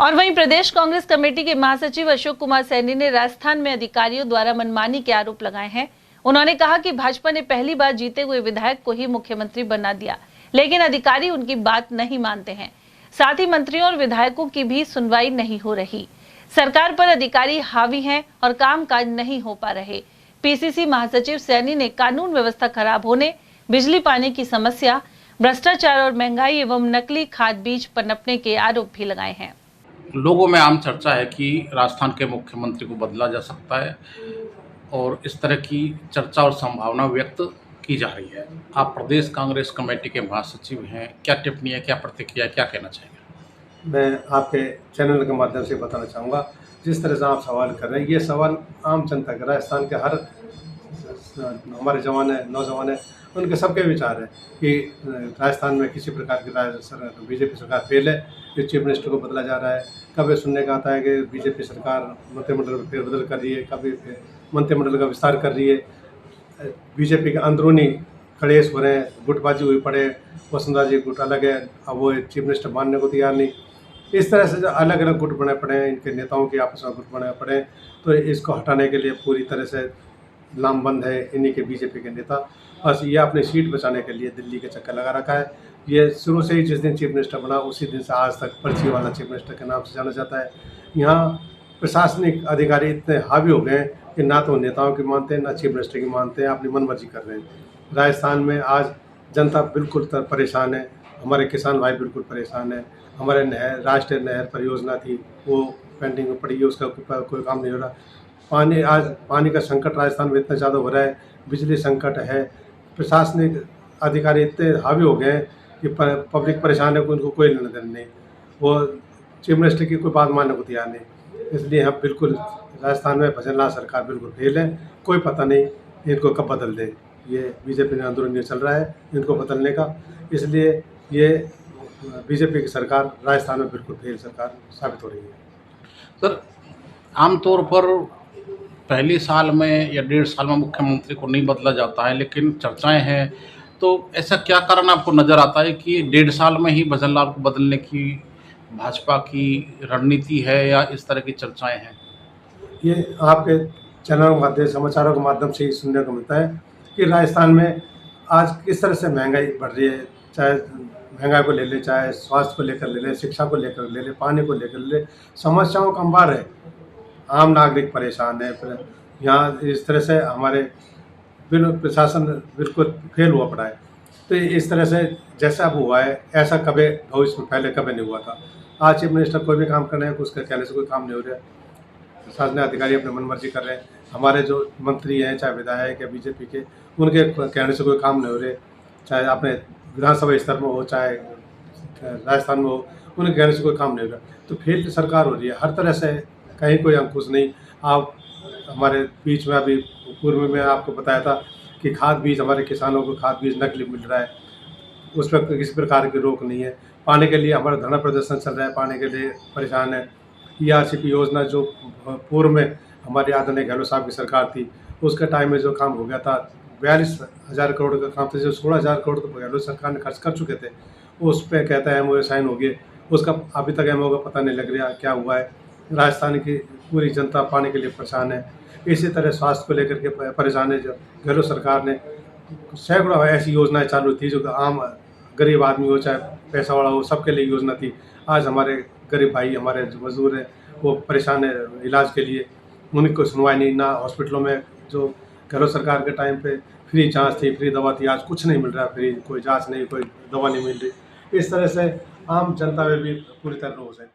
और वहीं प्रदेश कांग्रेस कमेटी के महासचिव अशोक कुमार सैनी ने राजस्थान में अधिकारियों द्वारा मनमानी के आरोप लगाए हैं। उन्होंने कहा कि भाजपा ने पहली बार जीते हुए विधायक को ही मुख्यमंत्री बना दिया, लेकिन अधिकारी उनकी बात नहीं मानते हैं। साथ ही मंत्रियों और विधायकों की भी सुनवाई नहीं हो रही। सरकार पर अधिकारी हावी हैं और कामकाज नहीं हो पा रहे। पीसीसी महासचिव सैनी ने कानून व्यवस्था खराब होने, बिजली पानी की समस्या, भ्रष्टाचार और महंगाई एवं नकली खाद बीज पनपने के आरोप भी लगाए हैं। लोगों में आम चर्चा है कि राजस्थान के मुख्यमंत्री को बदला जा सकता है और इस तरह की चर्चा और संभावना व्यक्त की जा रही है। आप प्रदेश कांग्रेस कमेटी के महासचिव हैं, क्या टिप्पणी है, क्या प्रतिक्रिया, क्या कहना चाहेंगे? मैं आपके चैनल के माध्यम से बताना चाहूँगा, जिस तरह से आप सवाल कर रहे हैं, ये सवाल आम जनता का, राजस्थान के हर हमारे जवान है, नौजवान है, उनके सबके विचार है कि राजस्थान में किसी प्रकार की बीजेपी सरकार फेल है, कि चीफ मिनिस्टर को बदला जा रहा है। कभी सुनने का आता है कि बीजेपी सरकार मंत्रिमंडल में फेरबदल कर रही है, कभी मंत्रिमंडल का विस्तार कर रही है। बीजेपी के अंदरूनी कलेश हो रहे हैं, गुटबाजी हुई पड़े, वसुंधरा जी गुट अलग है, अब वो चीफ मिनिस्टर मानने को तैयार नहीं। इस तरह से जो अलग अलग गुट बने पड़े हैं, इनके नेताओं के आपस में गुट बने पड़े हैं, तो इसको हटाने के लिए पूरी तरह से लामबंद है इन्हीं के बीजेपी के नेता। बस ये अपनी सीट बचाने के लिए दिल्ली के चक्कर लगा रखा है। ये शुरू से ही जिस दिन चीफ मिनिस्टर बना उसी दिन से आज तक पर्ची वाला चीफ मिनिस्टर के नाम से जाना जाता है। यहाँ प्रशासनिक अधिकारी इतने हावी हो गए हैं कि ना तो नेताओं की मानते हैं, ना चीफ मिनिस्टर की मानते हैं, अपनी मनमर्जी कर रहे हैं। राजस्थान में आज जनता बिल्कुल परेशान है, हमारे किसान भाई बिल्कुल परेशान है। हमारे राष्ट्रीय नहर परियोजना थी, वो पेंडिंग में पड़ी है, उसका कोई काम नहीं हो रहा। पानी का संकट राजस्थान में इतना ज़्यादा हो रहा है, बिजली संकट है। प्रशासनिक अधिकारी इतने हावी हो गए हैं कि पब्लिक परेशान है, उनको कोई लेना देना नहीं, वो चीफ मिनिस्टर की कोई बात मानने को तैयार नहीं। इसलिए हम बिल्कुल राजस्थान में भजनलाल सरकार बिल्कुल फेल है। कोई पता नहीं इनको कब बदल दे। ये बीजेपी ने अंदरूनी चल रहा है इनको बदलने का, इसलिए ये बीजेपी की सरकार राजस्थान में बिल्कुल फेल सरकार साबित हो रही है। सर, आमतौर पर पहले साल में या 1.5 साल में मुख्यमंत्री को नहीं बदला जाता है, लेकिन चर्चाएं हैं, तो ऐसा क्या कारण आपको नज़र आता है कि 1.5 साल में ही भजनलाल को बदलने की भाजपा की रणनीति है या इस तरह की चर्चाएं हैं? ये आपके चैनलों के माध्यम, समाचारों के माध्यम से ही सुनने को मिलता है कि राजस्थान में आज किस तरह से महंगाई बढ़ रही है। चाहे महंगाई को ले ले, चाहे स्वास्थ्य को लेकर ले ले, शिक्षा को लेकर ले ले, पानी को लेकर ले ले, समस्याओं का अंबार है। आम नागरिक परेशान है। फिर यहाँ इस तरह से हमारे प्रशासन बिल्कुल फेल हुआ पड़ा है। तो इस तरह से जैसा अब हुआ है, ऐसा कभी भविष्य में पहले कभी नहीं हुआ था। आज चीफ मिनिस्टर कोई भी काम कर रहे हैं, उसके कहने से कोई काम नहीं हो रहा है। प्रशासनिक अधिकारी अपने मनमर्जी कर रहे हैं। हमारे जो मंत्री हैं, चाहे विधायक या बीजेपी के, उनके कहने से कोई काम नहीं हो रहे। चाहे अपने विधानसभा स्तर में हो, चाहे राजस्थान में हो, उनके कहने से कोई काम नहीं हो रहा। तो फेल सरकार हो रही है हर तरह से, कहीं कोई अंकुश नहीं। आप हमारे बीच में अभी पूर्व में आपको बताया था कि खाद बीज, हमारे किसानों को खाद बीज नकली मिल रहा है, उस पर किसी प्रकार की रोक नहीं है। पानी के लिए हमारा धरना प्रदर्शन चल रहा है, पानी के लिए परेशान है। ERCP योजना जो पूर्व में हमारी आदरणीय गहलोत साहब की सरकार थी, उसके टाइम में जो काम हो गया था, 42,000 करोड़ का काम था, जो 16,000 करोड़ तो गहलोत सरकार ने खर्च कर चुके थे। उस पर कहता है MOU साइन हो गए, उसका अभी तक MOU का पता नहीं लग रहा क्या हुआ है। राजस्थान की पूरी जनता पानी के लिए परेशान है। इसी तरह स्वास्थ्य को लेकर के परेशान है। जो गहलोत सरकार ने सैकड़ों ऐसी योजनाएं चालू थी जो आम गरीब आदमी हो, चाहे पैसा वाला हो, सबके लिए योजना थी। आज हमारे गरीब भाई, हमारे जो मजदूर हैं, वो परेशान है इलाज के लिए, उन्हीं को सुनवाई नहीं। ना हॉस्पिटलों में जो गहलोत सरकार के टाइम पे फ्री जांच थी, फ्री दवा थी, आज कुछ नहीं मिल रहा। फ्री कोई जांच नहीं, कोई दवा नहीं मिल रही। इस तरह से आम जनता में भी पूरी तरह रोष है।